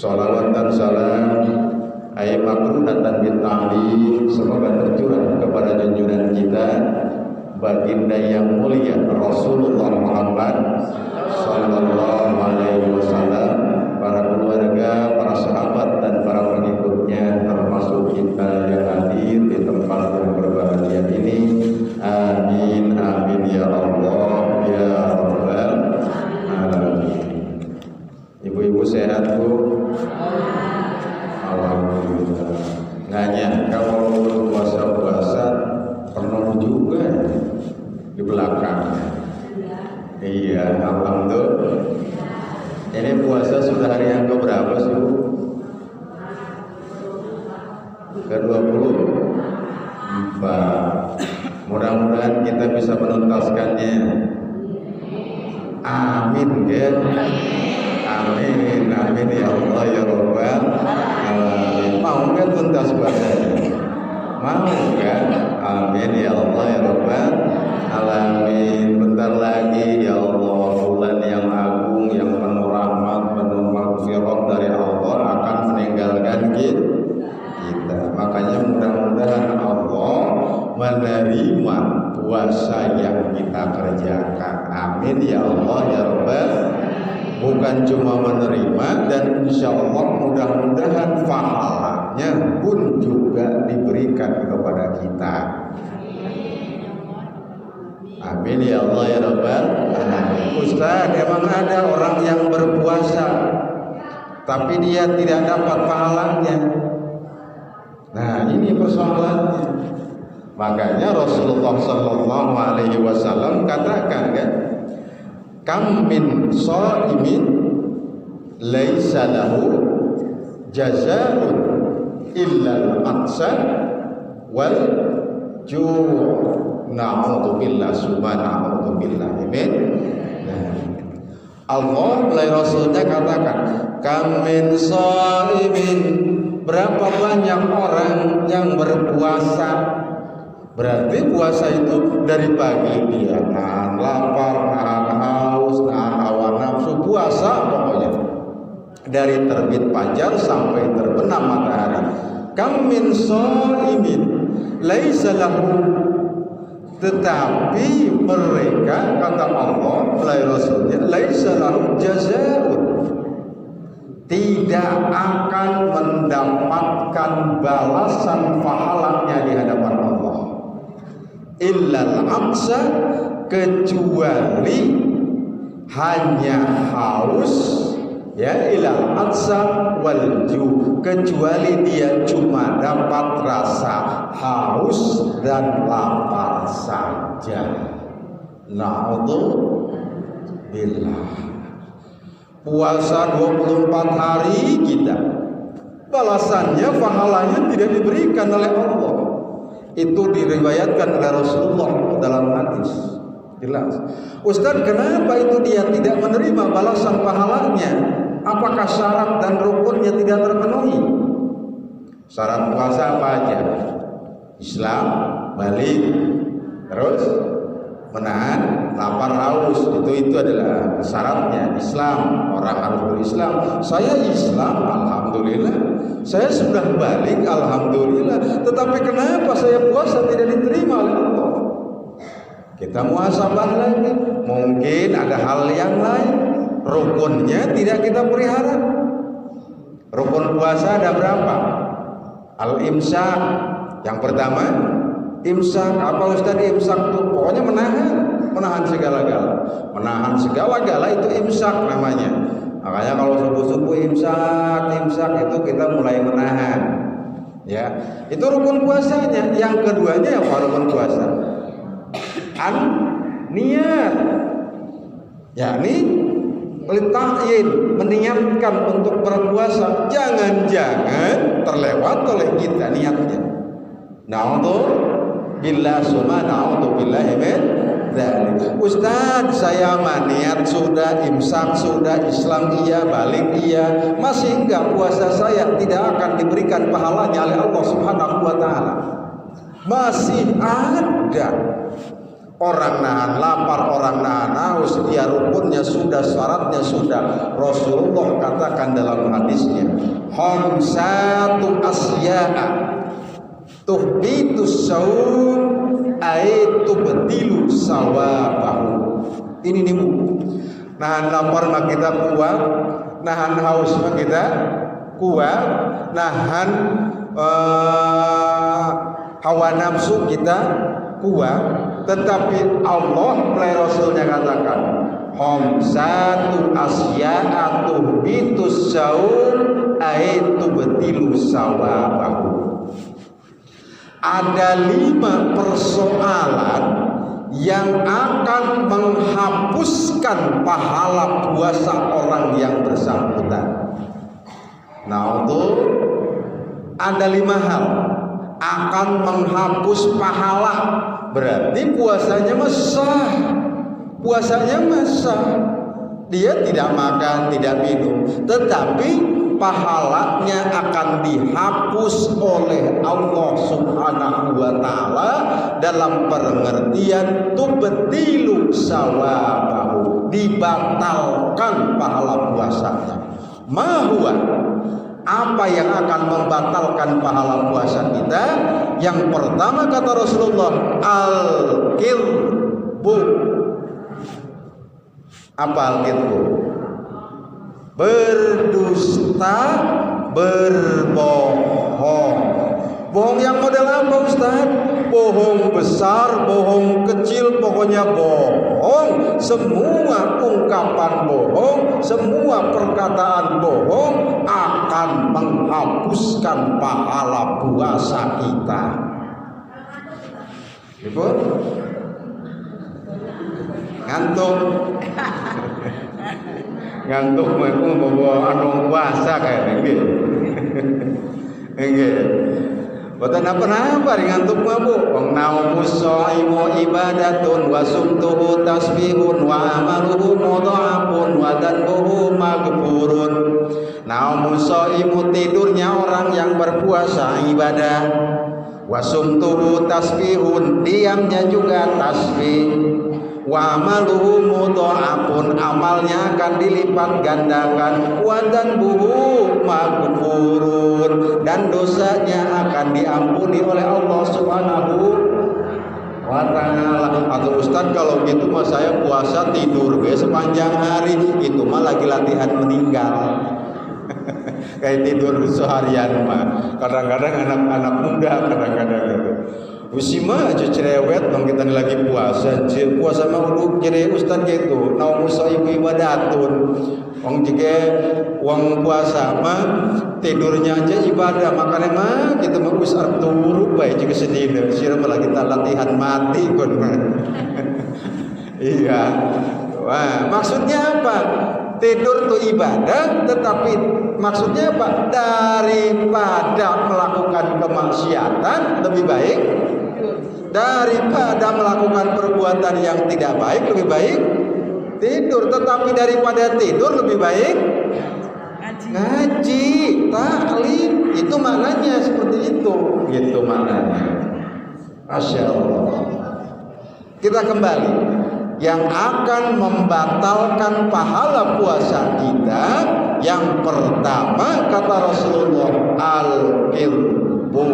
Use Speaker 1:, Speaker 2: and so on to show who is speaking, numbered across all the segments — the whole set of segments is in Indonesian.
Speaker 1: Sholawat dan salam ay makrunatan bitali semoga tercurah kepada junjungan kita baginda yang mulia Rasulullah Muhammad sallallahu alaihi wasallam, para keluarga, para sahabat dan para pengikutnya, termasuk kita yang hadir di tempat yang berbahagia ini. Amin amin ya Allah ya rabbal alamin. Ibu-ibu sehat Bu? Alhamdulillah. Nanya kalau puasa-puasa penuh juga di belakang. Iya, alhamdulillah. Ini puasa sudah hari yang keberapa sih Bu? Ke-24. Mudah-mudahan kita bisa menuntaskannya. Amin kan? Amin, amin ya Allah ya Rabbal alamin. Mau kan tuntas puasanya? Mau kan? Amin ya Allah ya Rabbal alamin. Bentar lagi ya Allah, bulan yang agung, yang penuh rahmat, penuh maghfirah dari Allah akan meninggalkan kita. Makanya mudah-mudahan Allah menerima puasa yang kita kerjakan. Amin ya Allah ya Rabbal. Bukan cuma menerima, dan insya Allah mudah-mudahan pahalanya pun juga diberikan kepada kita. Amin ya Allah ya Rabbal alamin. Ustaz, emang ada orang yang berpuasa tapi dia tidak dapat pahalanya? Nah, ini persoalannya. Makanya Rasulullah sallallahu alaihi wasallam katakan kan, kam min shaimin laisa lahu jazaa'un illa al-'atsa wal ju'. Na'udzubillah subhanallah. Amin. Allah melalui Rasulnya katakan, kam min shaimin, berapa banyak orang yang berpuasa. Berarti puasa itu dari pagi dia nahan lapar, nahan haus, nahan hawa nafsu, puasa pokoknya dari terbit fajar sampai terbenam matahari. Kam min shaimin laisa lahu, tetapi mereka, kata Allah melalui Rasulnya, laisa lahu jazaa'un, tidak akan mendapatkan balasan pahalanya di hadapan Allah. Illal 'atsa, kecuali hanya haus, ya, ilal 'atsa wal ju', kecuali dia cuma dapat rasa haus dan lapar saja. Na'udzubillah. Puasa 24 hari kita, balasannya, pahalanya tidak diberikan oleh Allah. Itu diriwayatkan oleh Rasulullah dalam hadis. Jelas. Ustaz, kenapa itu dia tidak menerima balasan pahalanya? Apakah syarat dan rukunnya tidak terpenuhi? Syarat puasa apa aja? Islam, balik, terus menahan lapar haus. Itu adalah syaratnya. Islam, orang harus berislam. Saya Islam, alhamdulillah. Saya sudah balik, alhamdulillah. Tetapi kenapa saya puasa tidak diterima oleh Allah? Kita muhasabah lagi. Mungkin ada hal yang lain, rukunnya tidak kita pelihara. Rukun puasa ada berapa? Al-imsak. Yang pertama, imsak. Apa Ustaz imsak itu? Pokoknya menahan segala-gala. Menahan segala-gala itu imsak namanya. Makanya kalau subuh-subuh imsak itu kita mulai menahan. Ya, itu rukun puasanya. Yang keduanya apa rukun puasa? Niat. Yakni meniatkan untuk berpuasa. Jangan-jangan terlewat oleh kita niatnya. Na'udzubillah subhanallah min dzalik. Ustaz, saya maniat sudah, imsak sudah, Islam iya, balik iya, masih enggak puasa saya tidak akan diberikan pahalanya oleh Allah Subhanahu wa taala. Masih ada. Orang nahan lapar, orang nahan haus, dia rukunnya sudah, syaratnya sudah. Rasulullah katakan dalam hadisnya, khamsatu asya'a tuhbitus saum aitu betilu sawabahu. Ini nih Bu, nahan lapar mah kita kuat, nahan haus mah kita kuat, nahan hawa nafsu kita kuat, tetapi Allah melalui Rasulnya katakan khamsatu asya'a tuhbitus saum aitu betilu sawabahu. Ada 5 persoalan yang akan menghapuskan pahala puasa orang yang bersangkutan. Nah, untuk ada 5 hal akan menghapus pahala. Berarti puasanya sah. Puasanya sah. Dia tidak makan, tidak minum, tetapi pahalanya akan dihapus oleh Allah Subhanahu wa taala dalam pengertian tubtilu sawabahu, dibatalkan pahala puasanya. Mahua, apa yang akan membatalkan pahala puasa kita? Yang pertama kata Rasulullah, al-kirbu. Apa al-kirbu? Berdusta, berbohong. Bohong yang model apa Ustaz? Bohong besar, bohong kecil, pokoknya bohong. Semua ungkapan bohong, semua perkataan bohong akan menghapuskan pahala puasa kita. Ibu? Ngantuk? Ngantuk aku bawa adong puasa kayak gitu. Enggak. Boten apa-apa ngantuk mah Bu. Wong naumus shaimu ibadatun wa sumtuhu tasbihun wa amaluhu mudha'afun wa danbuhu maghfurun. Naumus shaimu tidurnya orang yang berpuasa ibadah. Wa sumtuhu tasbihun diamnya juga tasbih. Wa amaluhu mudha'afun amalnya akan dilipat gandakan. Wa danbuhu maghfurun dan dosanya akan diampuni oleh Allah Subhanahu wa taala. Atau Ustaz kalau gitu mah saya puasa tidur sepanjang hari, itu mah lagi latihan meninggal. Kayak tidur seharian mah. Kadang-kadang anak-anak muda kadang-kadang gitu. Usima aja cerewet dong kita lagi puasa. Puasa mah udah jadi Ustaz gitu. Naumus ibu ibadatun. Wong jige wong puasa mah tidurnya aja ibadah, makanya mah kita mah geus artur bae juga sedina. Sira mah lagi latihan mati kon mah. Iya. Wah, maksudnya apa? Tidur tuh ibadah, tetapi maksudnya apa? Daripada melakukan kemaksiatan lebih baik, daripada melakukan perbuatan yang tidak baik lebih baik tidur. Tetapi daripada tidur lebih baik ngaji, taklim. Itu maknanya seperti itu. Gitu maknanya. Masya Allah. Kita kembali. Yang akan membatalkan pahala puasa kita, yang pertama kata Rasulullah, al-kirbu,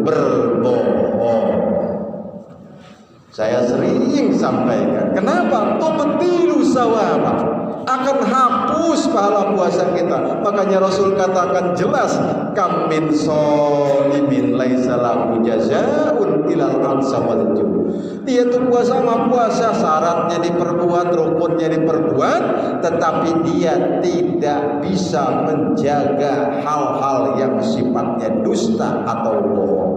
Speaker 1: berbohong. Saya sering sampaikan, kenapa? Tubtilu sawaba, akan hapus pahala puasa kita. Makanya Rasul katakan jelas, kam min sholimin laisa lahu jazaa'un ilal ansa wal ju'. Dia tuh puasa sama puasa, syaratnya diperbuat, rukunnya diperbuat, tetapi dia tidak bisa menjaga hal-hal yang sifatnya dusta atau bohong.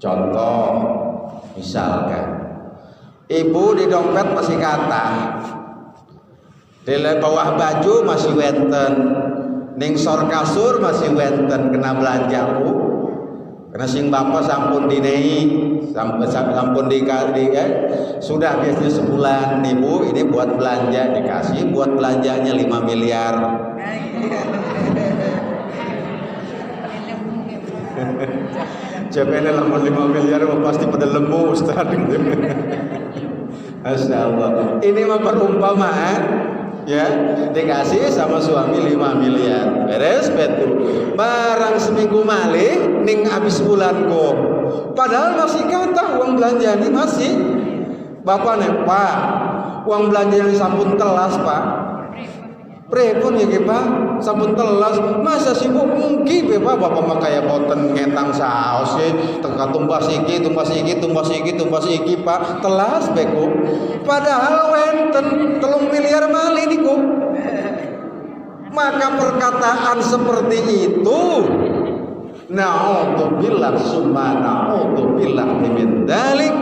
Speaker 1: Contoh, misalkan ibu di dompet masih kata, di bawah baju masih wenten, ning sor kasur masih wenten, kena belanja Bu. Karena sing bapak sampun dinei, sampun dikali sudah biasanya sebulan nih Bu, ini buat belanja, dikasih buat belanjanya 5 miliar. CPN lamun 5 miliar pasti pada lemu Ustaz. Masya Allah. Ini mah perumpamaan ya, dikasih sama suami 5 miliar beres betul. Barang seminggu malih ning habis bulan kok. Padahal masih kata uang belanja ini masih. Bapak nih Pak, uang belanja yang sampun telas Pak. Prepun ya Pak, sampun telas. Masa sibuk mungkin Pak, bapak mah kayak boten ngetang saos ya. Tengah tumbas iki Pak, telas beku. Padahal wenten 3 miliar malih niku. Maka perkataan seperti itu, na'udzubillah summa na'udzubillah min dzalik,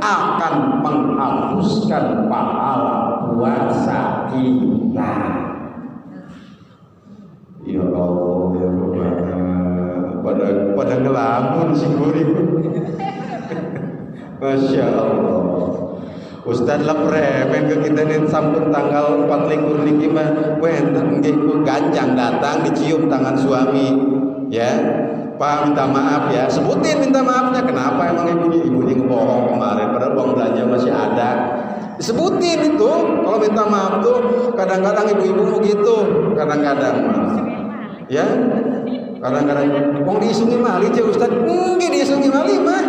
Speaker 1: akan menghapuskan pahala puasa kita. Ya Allah, ya Allah, pada ngelamun sih gurih. Masya Allah. Ustaz lepremen ke kita nih sampun tanggal 4 niki mah wenten nggih ku ganjang datang dicium tangan suami ya. Pak minta maaf ya, sebutin minta maafnya. Kenapa emang ibunya ngebohong kemarin padahal uang belanja masih ada. Sebutin itu. Kalau minta maaf tuh kadang-kadang ibu-ibu begitu, kadang-kadang ya, kadang-kadang wong diisungi mali cek Ustaz, nggih diisungi mali mah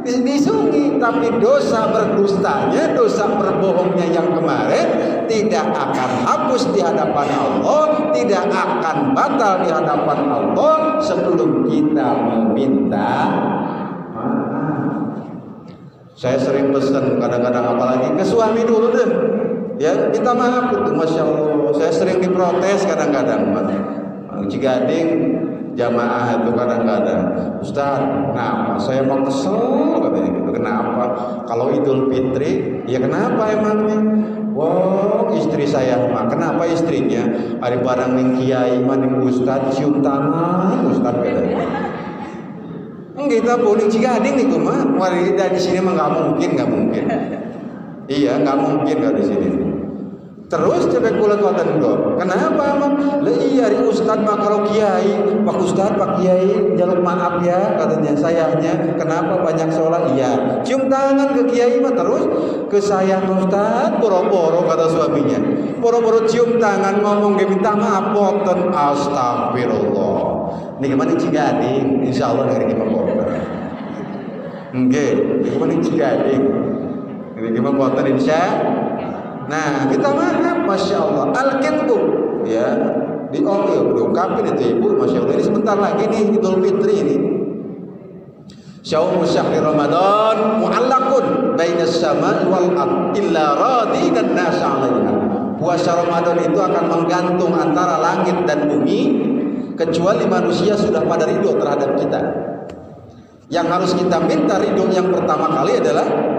Speaker 1: diisungi, tapi dosa berdustanya, dosa berbohongnya yang kemarin tidak akan hapus di hadapan Allah, tidak akan batal di hadapan Allah sebelum kita meminta maaf. Saya sering pesan kadang-kadang apalagi ke suami dulu deh ya, minta maaf itu. Masya Allah, saya sering diprotes kadang-kadang Cigading jamaah itu kadang-kadang, Ustaz, kenapa saya mau kesel katanya gitu. Kenapa? Kalau Idul Fitri, ya kenapa emangnya? Wow, istri saya mah, kenapa istrinya? Hari barang ning kiai mah ning Ustaz cium tangan, Ustaz katanya. Kita boleh Cigading nih mah, wali dari sini mah nggak mungkin. Iya, nggak mungkin kalau di sini. Terus cebek kula koten do. Kenapa emang? Lah iya ri Ustaz mah kalau kiai, Pak Ustaz, Pak Kiai, jalur maaf ya katanya sayangnya. Kenapa banyak sholat? Iya. Cium tangan ke kiai mah terus ke saya Ustaz, boro-boro kata suaminya. Boro-boro cium tangan ngomong ge minta maaf boten. Astagfirullah. Niki mah Cigading, insyaallah negeri kita boten. Nggih, niki mah Cigading. Niki mah boten insyaallah. Nah, kita maaf, Masya Allah. Al-Kitbu, ya, diungkapin itu ibu, Masya Allah. Ini sebentar lagi nih Idul Fitri ini. Syaumu syahri Ramadan mu'allakun bainas sama'i wal ard illa radi dan nasa 'alaiha. Puasa Ramadan itu akan menggantung antara langit dan bumi kecuali manusia sudah pada ridho terhadap kita. Yang harus kita minta ridho yang pertama kali adalah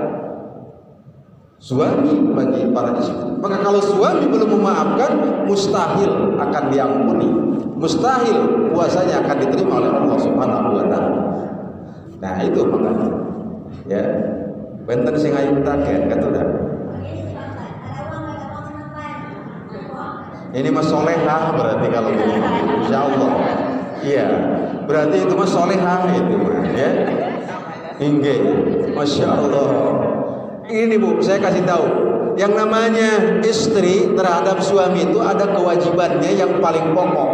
Speaker 1: suami bagi para istri. Maka kalau suami belum memaafkan, mustahil akan diampuni, mustahil puasanya akan diterima oleh Allah Subhanahu wa taala. Nah, itu makanya ya benten sing ayu taken katuda. Ini mas solehah berarti kalau begini, insyaallah. Iya, berarti itu mas solehah itu ya. Inggih, Masya Allah. Ini Bu, saya kasih tahu, yang namanya istri terhadap suami itu ada kewajibannya yang paling pokok.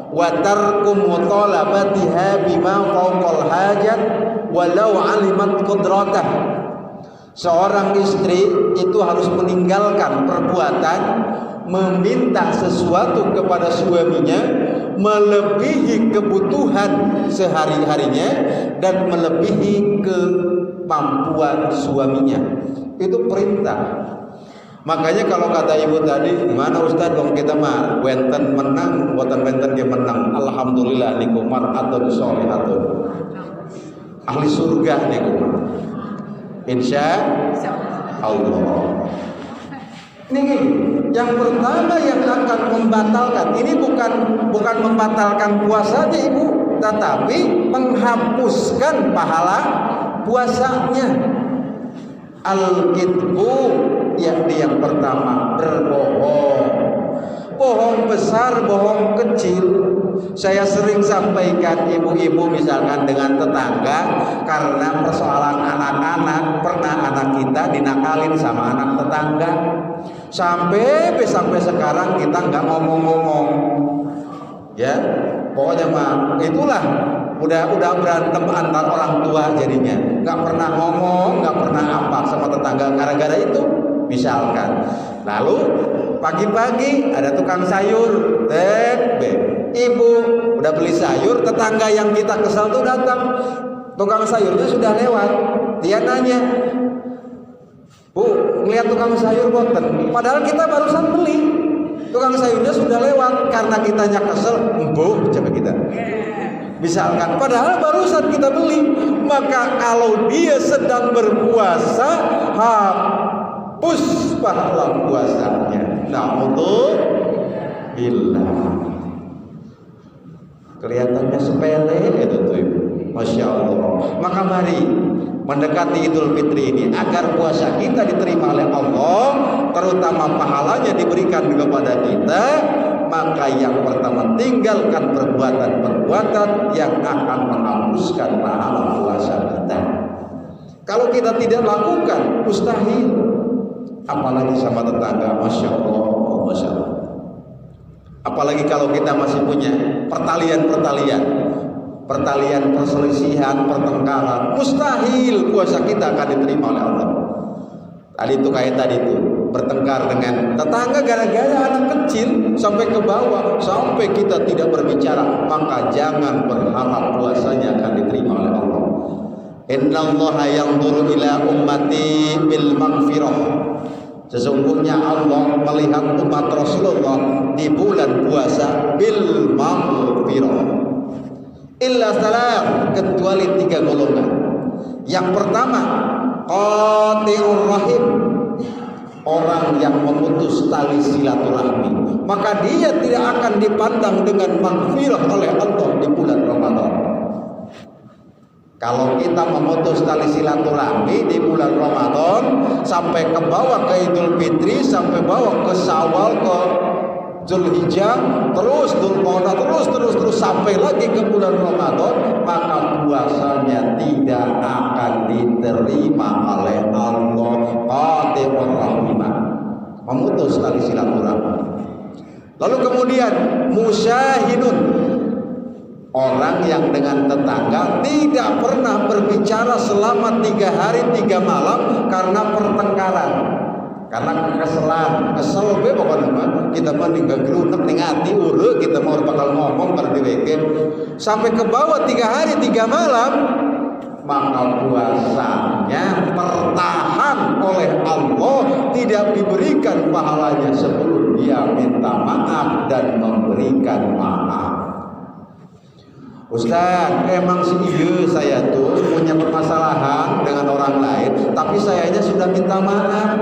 Speaker 1: Wa tarku mutalabatiha bima fawqal hajat walau alimat qudratah. Seorang istri itu harus meninggalkan perbuatan meminta sesuatu kepada suaminya melebihi kebutuhan sehari-harinya dan melebihi kemampuan suaminya. Itu perintah. Makanya kalau kata ibu tadi, gimana Ustaz dong kita mah wenten menang, buatan wenten dia menang. Alhamdulillah niku mar'atun sholihatun. Ahli surga niku. Insya Allah. Ini yang pertama yang akan membatalkan. Ini bukan membatalkan puasanya ibu, tetapi menghapuskan pahala puasanya. Al-kitbu yakni yang pertama berbohong. Bohong besar, bohong kecil Saya sering sampaikan ibu-ibu misalkan dengan tetangga karena persoalan anak-anak, pernah anak kita dinakalin sama anak tetangga. Sampai sekarang kita nggak ngomong-ngomong. Ya, pokoknya mah itulah udah berantem antar orang tua jadinya. Nggak pernah ngomong, nggak pernah apa sama tetangga gara-gara itu. Misalkan, lalu pagi-pagi ada tukang sayur, ibu udah beli sayur, tetangga yang kita kesal tuh datang, tukang sayurnya sudah lewat, dia nanya, Bu, ngeliat tukang sayur boten, padahal kita barusan beli, tukang sayurnya sudah lewat, karena kitanya kesel, Bu, coba kita. Misalkan, padahal barusan kita beli, maka kalau dia sedang berpuasa, hapus pahala puasanya. Na'udzubillah. Kelihatannya sepele itu tuh Ibu. Masya Allah. Maka mari mendekati Idul Fitri ini agar puasa kita diterima oleh Allah, terutama pahalanya diberikan kepada kita. Maka yang pertama, tinggalkan perbuatan-perbuatan yang akan menghapuskan pahala puasa kita. Kalau kita tidak lakukan, mustahil. Apalagi sama tetangga, Masya Allah, Masya Allah. Apalagi kalau kita masih punya pertalian perselisihan, pertengkaran, mustahil puasa kita akan diterima oleh Allah. Tadi itu bertengkar dengan tetangga gara-gara anak kecil sampai ke bawah, sampai kita tidak berbicara, maka jangan berharap puasanya akan diterima oleh Allah. Innallaha yanzuru ila ummati bil maghfirah. Sesungguhnya Allah melihat umat Rasulullah di bulan puasa bil maghfirah. Illa salam, kecuali 3 golongan. Yang pertama, qati'ur rahim, orang yang memutus tali silaturahmi, maka dia tidak akan dipandang dengan maghfirah oleh Allah di bulan Ramadan. Kalau kita memutus tali silaturahmi di bulan Ramadan sampai ke bawah ke Idul Fitri, sampai bawah ke Syawal, ke Zulhijjah, terus Dzulqa'dah, terus sampai lagi ke bulan Ramadan, maka puasanya tidak akan diterima oleh Allah. Qati'ur rahimah, memutus tali silaturahmi. Lalu kemudian musyahidun, orang yang dengan tetangga tidak pernah berbicara selama 3 hari 3 malam karena pertengkaran, karena kesel be pokoknya kita mah ninggal gerunek ning ati ureu kita mau bakal ngomong berarti weke sampai ke bawah 3 hari 3 malam, maka puasanya tertahan oleh Allah, tidak diberikan pahalanya sebelum dia minta maaf dan memberikan maaf. Ustaz, emang sih iya saya tuh punya permasalahan dengan orang lain, tapi sayanya sudah minta maaf,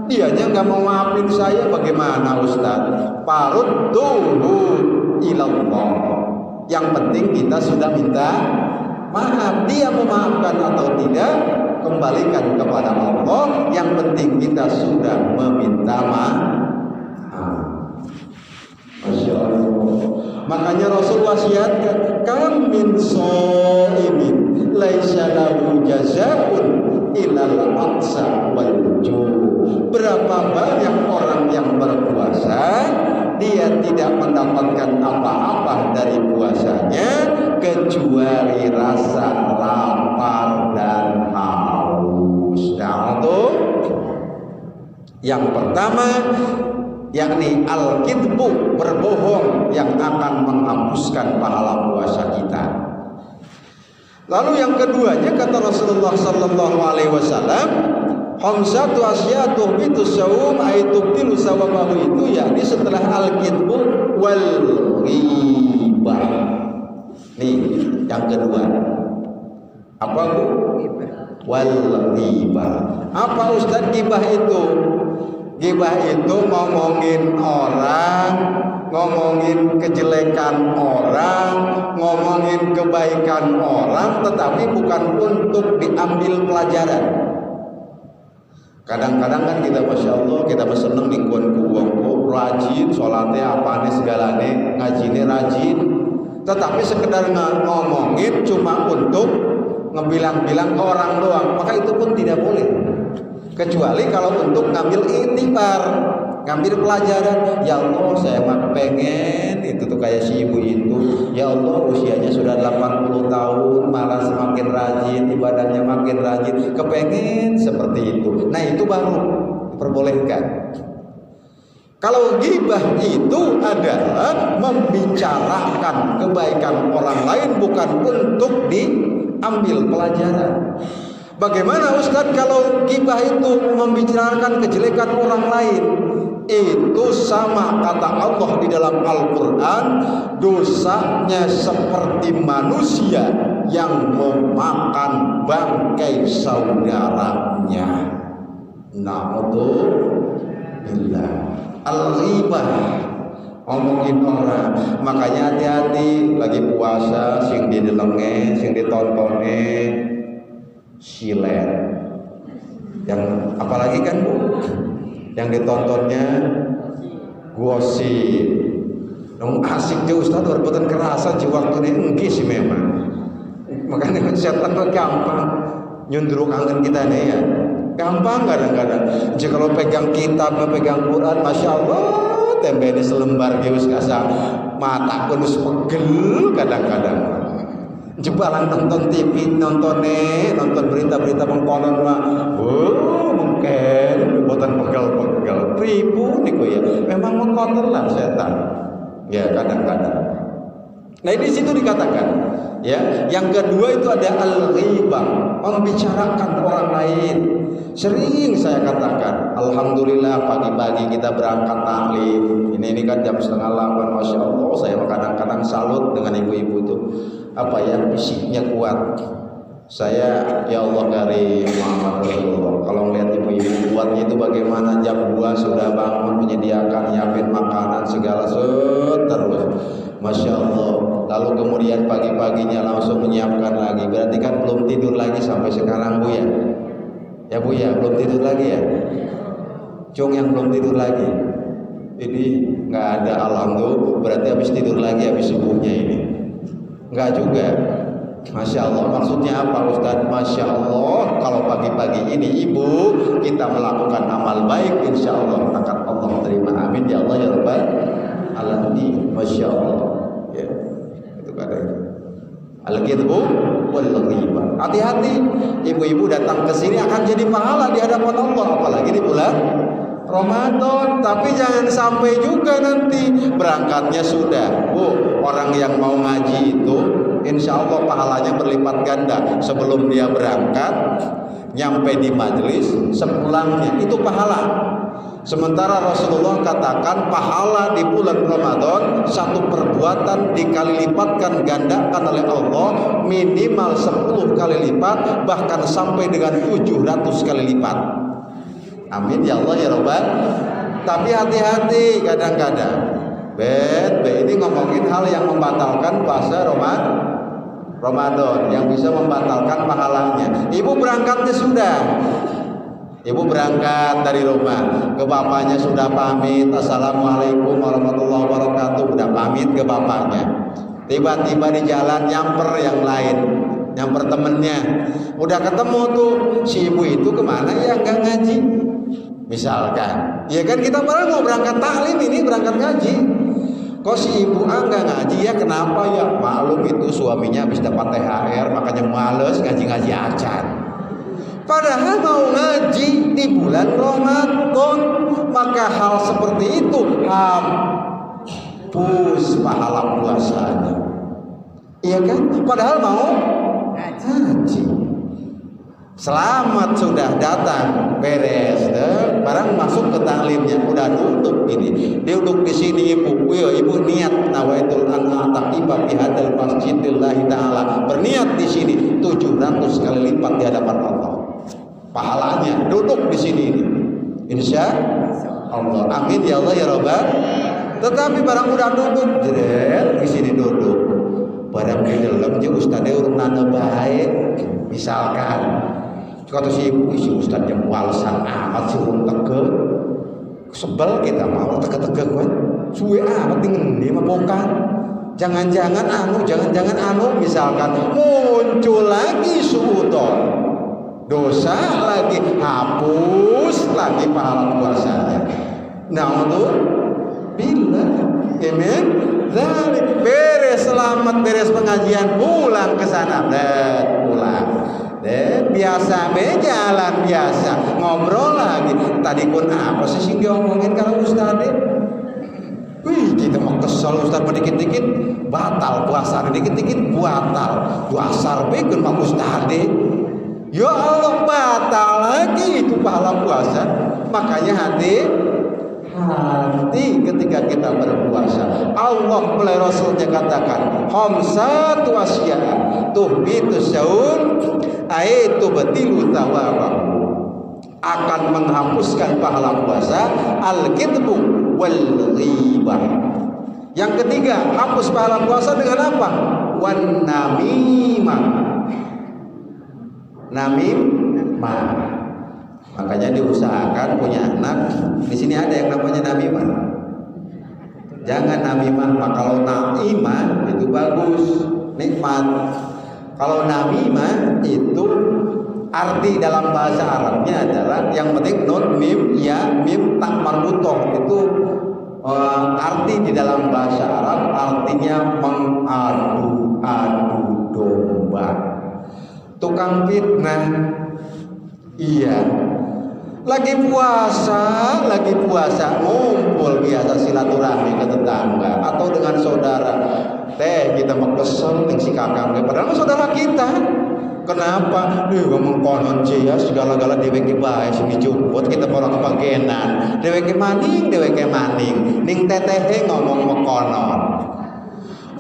Speaker 1: dianya nggak mau maafin saya, bagaimana Ustaz? Farudduhu ilallah. Yang penting kita sudah minta maaf, dia memaafkan atau tidak kembalikan kepada Allah. Yang penting kita sudah meminta maaf. Masya Allah. Makanya Rasul wasiatkan, kam min shaimin laisa lahu jazaa'un ilal aqsa wal ju'. Berapa banyak orang yang berpuasa, dia tidak mendapatkan apa-apa dari puasanya kecuali rasa lapar dan haus. Nah, itu yang pertama, yakni al-kidbu, berbohong, yang akan menghapuskan pahala puasa kita. Lalu yang keduanya, kata Rasulullah sallallahu alaihi wasallam, khamsatu asyatu bitu saum aitubtilu sawabahu, itu yakni setelah al-kidbu wal ghibah. Nih yang kedua, apa Bu? Wal ghibah. Apa Ustaz ghibah itu? Ghibah itu ngomongin orang, ngomongin kejelekan orang, ngomongin kebaikan orang, tetapi bukan untuk diambil pelajaran. Kadang-kadang kan kita Masya Allah, kita seneng nih kuan rajin, sholatnya apane segalane, ngajine rajin, Tetapi sekedar ngomongin cuma untuk ngebilang-bilang ke orang doang, maka itu pun tidak boleh. Kecuali kalau untuk ngambil iktibar, ngambil pelajaran. Ya Allah, saya mah pengen itu tuh kayak si ibu itu. Ya Allah, usianya sudah 80 tahun, malah semakin rajin, ibadahnya makin rajin, kepengen seperti itu. Nah, itu baru diperbolehkan. Kalau ghibah itu adalah membicarakan kebaikan orang lain, bukan untuk diambil pelajaran. Bagaimana Ustaz kalau ghibah itu membicarakan kejelekan orang lain? Itu sama kata Allah di dalam Al-Quran, dosanya seperti manusia yang memakan bangkai saudaranya. Na'udzubillah. Al-ghibah, ngomongin orang. Makanya hati-hati lagi puasa, sing didelenge, sing ditontone silet. Yang apalagi kan Bu, yang ditontonnya gosip. Nung asik je Ustaz, berbuatan kerasa jiwa ini engki sih memang. Makanya setan tuh gampang nyundruk angin kita nih ya. Gampang kadang-kadang. Jika kalau pegang kitab, pegang Quran, masya Allah, tempe ini selembar geus kasa mata kunus pegel kadang-kadang. Jebalan nonton TV, nonton berita-berita mengkonon mah, mungkin buatan pegel-pegel. Ribu nih ya. Memang mengkotor lah setan. Ya kadang-kadang. Nah ini situ dikatakan. Ya, yang kedua itu ada al-ghibah, membicarakan orang lain. Sering saya katakan, alhamdulillah pagi-pagi kita berangkat taklim. Ini kan jam 7:30, masya Allah. Saya kadang-kadang salut dengan ibu-ibu itu, apa ya, fisiknya kuat. Saya, ya Allah karim Muhammad Rasulullah. Kalau melihat ibu-ibu kuatnya itu bagaimana, jam 2 sudah bangun menyediakan, nyiapin makanan segala terus. Masya Allah. Lalu kemudian pagi-paginya langsung menyiapkan lagi. Berarti kan belum tidur lagi sampai sekarang Bu ya? Ya Bu ya, belum tidur lagi ya? Cung yang belum tidur lagi. Ini nggak ada, alhamdulillah. Berarti habis tidur lagi habis subuhnya ini. Nggak juga. Masya Allah. Maksudnya apa Ustaz? Masya Allah. Kalau pagi-pagi ini ibu kita melakukan amal baik, insya Allah akan Allah terima. Amin ya Allah ya Rabbal alamin. Masya Allah. Ya, itu kadang. Al-ghibbu wal ghibah. Hati-hati, ibu-ibu datang ke sini akan jadi pahala di hadapan Allah, apalagi di bulan Ramadan. Tapi jangan sampai juga nanti berangkatnya sudah. Bu, orang yang mau ngaji itu insya Allah pahalanya berlipat ganda. Sebelum dia berangkat, nyampe di majelis, sepulangnya itu pahala. Sementara Rasulullah katakan pahala di bulan Ramadan satu perbuatan dikali lipatkan gandakan oleh Allah minimal 10 kali lipat, bahkan sampai dengan 700 kali lipat. Amin ya Allah ya Rabbal. Tapi hati-hati kadang-kadang ini ngomongin hal yang membatalkan puasa Ramadan, yang bisa membatalkan pahalanya. Ibu berangkatnya sudah, ibu berangkat dari rumah, ke bapaknya sudah pamit, assalamualaikum warahmatullahi wabarakatuh, udah pamit ke bapaknya. Tiba-tiba di jalan nyamper yang lain, nyamper temennya, udah ketemu tuh si ibu itu kemana ya, nggak ngaji misalkan. Ya kan kita bareng mau berangkat taklim, ini berangkat ngaji. Kok si ibu nggak ngaji ya, kenapa ya? Maklum itu suaminya habis dapat THR, makanya males ngaji-ngaji acan. Padahal mau ngaji di bulan Ramadan, maka hal seperti itu hapus pahala puasanya. Iya kan? Padahal mau ngaji. Selamat sudah datang, beres, barang masuk ke taklimnya, udah duduk ini, duduk di sini ibu, ibu niat nawaitul an-ataqiba fi hadzal masjidillahi ta'ala, berniat di sini 700 kali lipat di hadapan Allah. Pahalanya duduk di sini ini, insya Allah. Amin ya Allah ya Rabbal. Tetapi barang udah duduk, jeret di sini duduk, barang di dalam je ustadz urung nana baik, misalkan. Kata si ibu, si ustadz yang walesan amat, si urung tege, sebel kita mau tege-tege kan, suwe amat dengan dia mah bukan. jangan-jangan anu misalkan muncul lagi suudon, dosa lagi, hapus lagi pahala puasanya. Naudzubillah. Amin. Beres selamat, beres pengajian, pulang ke sana dan pulang. Biasa jalan biasa, ngobrol lagi. Tadi pun apa sih diomongin kalau Ustaz? Wih, kita mau kesel Ustaz dikit-dikit batal puasa, dikit-dikit batal. Dasar begun Pak Ustaz. Ya Allah, batal lagi itu pahala puasa. Makanya hati ketika kita berpuasa, Allah oleh Rasulnya katakan, khamsatu asya'a tuhbitu syaum aitu batilu thawabahu, akan menghapuskan pahala puasa, al-kitbu wal ghibah. Yang ketiga, hapus pahala puasa dengan apa? Wan namimah. Namimah. Makanya diusahakan punya anak. Di sini ada yang namanya namimah. Jangan namimah. Kalau namimah itu bagus, nikmat. Kalau namimah itu arti dalam bahasa Arabnya adalah yang penting nun mim ya mim tak marbutoh itu arti di dalam bahasa Arab artinya mengadu domba, tukang fitnah. Iya. Lagi puasa ngumpul biasa silaturahmi ke tetangga atau dengan saudara. Kita mau kesel ning si kakang, padahal saudara kita. Kenapa? Ngomong konon ya segala-gala dheweke bae sing dijuput kita ora kebagenan. Dheweke maning ning tetehe ngomong mekonon.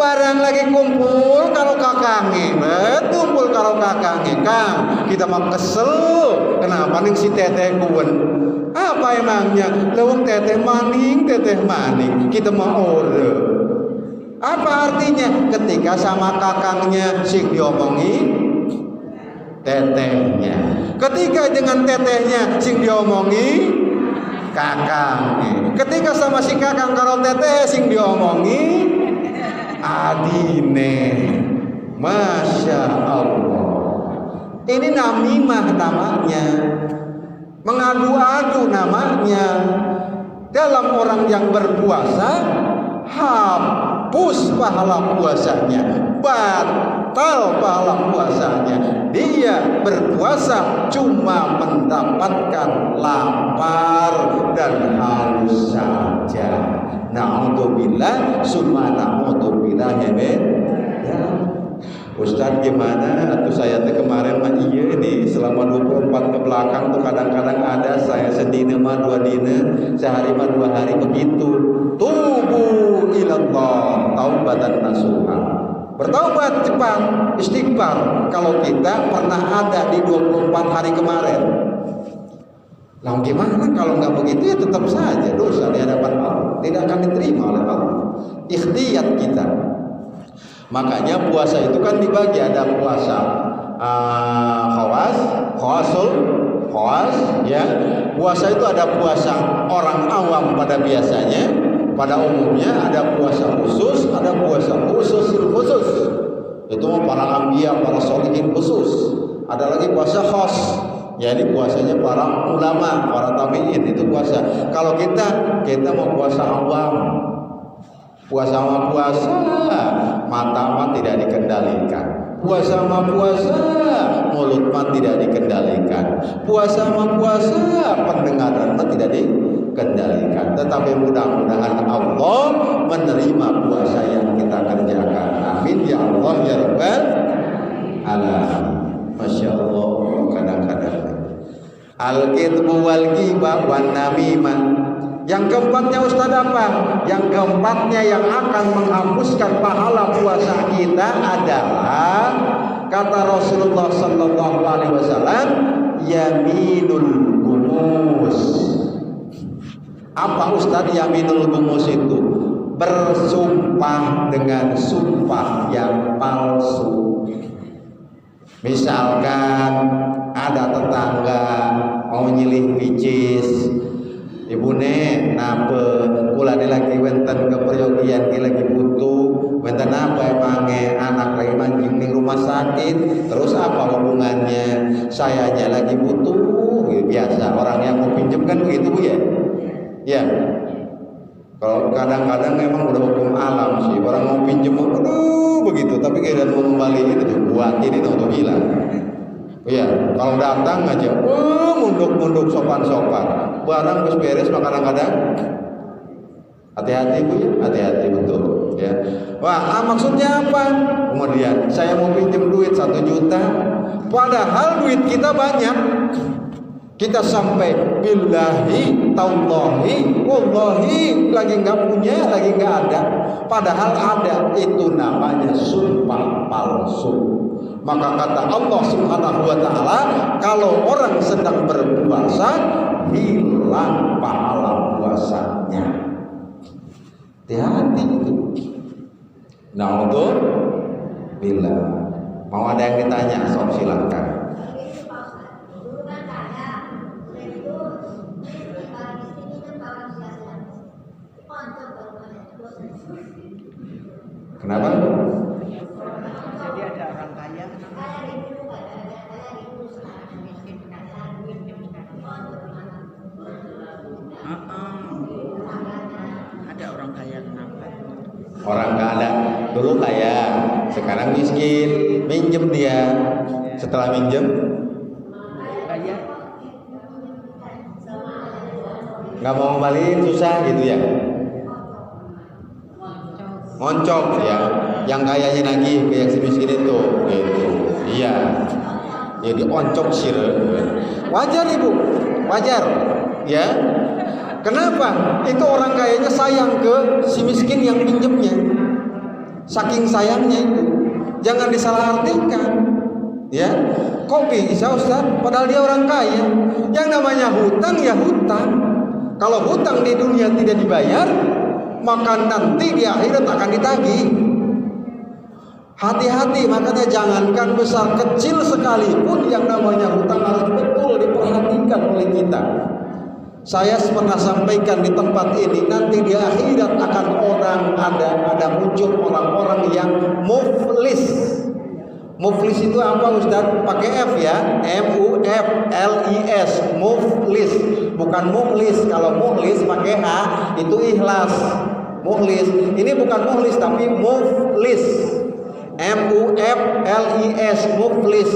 Speaker 1: Barang lagi kumpul karo kakange, Kang, kita mau kesel. Kenapa ning si teteh kuwen? Apa emangnya? Lewung teteh maning, kita mau ore. Apa artinya? Ketika sama kakangnya sing diomongi tetehnya, ketika dengan tetehnya sing diomongi kakangnya, ketika sama si kakang karo teteh sing diomongi adine. Masya Allah. Ini namimah namanya, mengadu-adu namanya. Dalam orang yang berpuasa, hapus pahala puasanya, batal pahala puasanya. Dia berpuasa cuma mendapatkan lapar dan haus saja. Na'udzubillah summa na'udzubillah. Ya Ustaz gimana? Atau saya kemarin mah iya nih selama 24 ke belakang tuh kadang-kadang ada saya sedina mah 2 dina, sehari mah 2 hari begitu. Tubu ilallah taubatan nasuha. Bertaubat cepat, istighfar kalau kita pernah ada di 24 hari kemarin. Lalu gimana kalau nggak begitu ya tetap saja dosa di hadapan Allah, tidak akan diterima oleh Allah. Ikhtiyat kita. Makanya puasa itu kan dibagi, ada puasa khawas ya. Puasa itu ada puasa orang awam pada biasanya, pada umumnya, ada puasa khusus, ada puasa khusus. Itu para anbiya, para sholihin khusus. Ada lagi puasa khas. Ya ini puasanya para ulama, para tabi'in itu puasa. Kalau kita mau puasa awam. Puasa mata mah tidak dikendalikan. Puasa mulut mah tidak dikendalikan. Puasa pendengaran mah tidak dikendalikan. Tetapi mudah-mudahan Allah menerima puasa yang kita kerjakan. Amin ya Allah ya Rabbal alamin. Masya Allah. Kadang-kadang al-kitbu wal ghibah wan namimah. Yang keempatnya Ustaz apa? Yang keempatnya yang akan menghapuskan pahala puasa kita adalah kata Rasulullah sallallahu alaihi wasallam, yaminul gumus. Apa Ustaz yaminul gumus itu? Bersumpah dengan sumpah yang palsu. Misalkan ada tetangga mau nyilih picis, ibune nape kula lagi wenten keperyogian lagi butuh wenten sakit. Terus apa hubungannya? Sayanya lagi butuh, biasa orang yang mau pinjam kan begitu Bu ya. Ya. Kalau kadang-kadang memang udah hukum alam sih, orang mau pinjam, aduh begitu, tapi kira mau kembaliin itu buat ini untuk hilang. Iya, kalau datang aja, munduk-munduk sopan-sopan, barang terus beres, kadang-kadang hati-hati Bu ya, hati-hati betul. Ya, wah maksudnya apa? Kemudian saya mau pinjam duit 1 juta, padahal duit kita banyak. Kita sampai billahi, taullahi, wallahi lagi nggak punya, lagi nggak ada. Padahal ada, itu namanya sumpah palsu. Maka kata Allah Subhanahu wa Ta'ala, kalau orang sedang berpuasa, hilang pahala puasanya. Hati-hati itu. Nah untuk bila mau ada yang ditanya, sok silakan. Kenapa?
Speaker 2: Jadi ada orang kaya ada orang kaya kenapa?
Speaker 1: Orang kaya dulu kaya, sekarang miskin, minjem dia. Setelah minjem
Speaker 2: Kaya
Speaker 1: nggak mau kembaliin, susah gitu ya. Ngoncok ya, yang kayanya lagi ke yang si miskin itu, gitu. Iya, jadi oncok sih. Wajar Ibu, wajar, ya. Kenapa? Itu orang kayanya sayang ke si miskin yang pinjemnya, saking sayangnya itu. Jangan disalahartikan, ya. Kok bisa Ustaz? Padahal dia orang kaya. Yang namanya hutang ya hutang. Kalau hutang di dunia tidak dibayar, maka nanti di akhirat akan ditagih. Hati-hati, makanya jangankan besar kecil sekalipun yang namanya hutang harus betul diperhatikan oleh kita. Saya pernah sampaikan di tempat ini, nanti di akhirat akan ada muncul orang-orang yang muflis. Muflis itu apa Ustaz? Pakai F ya, M-U-F-L-I-S, muflis. Bukan muhlis. Kalau muhlis pakai H itu ikhlas. Muhlis. Ini bukan muhlis tapi muflis. M-U-F-L-I-S, muflis.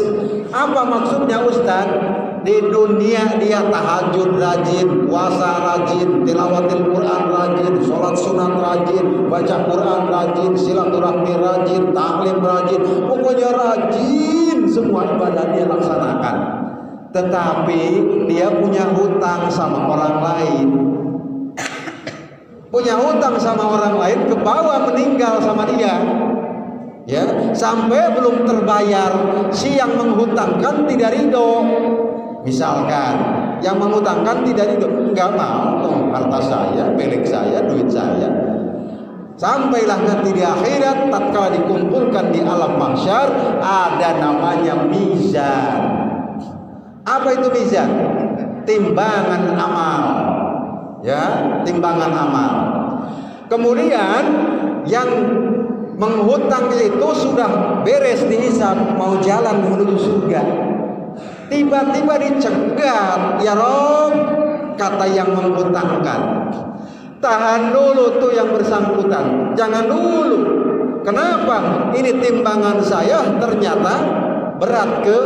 Speaker 1: Apa maksudnya Ustaz? Di dunia dia tahajud rajin, puasa rajin, tilawatil Quran rajin, sholat sunat rajin, baca Quran rajin, silaturahmi rajin, taklim rajin, pokoknya rajin, semua ibadah dia laksanakan. Tetapi dia punya hutang sama orang lain. Punya hutang sama orang lain, ke bawah meninggal sama dia. Ya, sampai belum terbayar, si yang menghutangkan tidak ridho. Misalkan yang mengutangkan tidak ridho, enggak mau harta saya, milik saya, duit saya. Sampailah nanti di akhirat, tatkala dikumpulkan di alam mahsyar, ada namanya mizan. Apa itu mizan? Timbangan amal. Ya, timbangan amal. Kemudian yang menghutang itu sudah beres dihisab, mau jalan menuju surga. Tiba-tiba dicegat, ya Rob, kata yang menghutangkan. Tahan dulu tuh yang bersangkutan, jangan dulu. Kenapa? Ini timbangan saya ternyata berat ke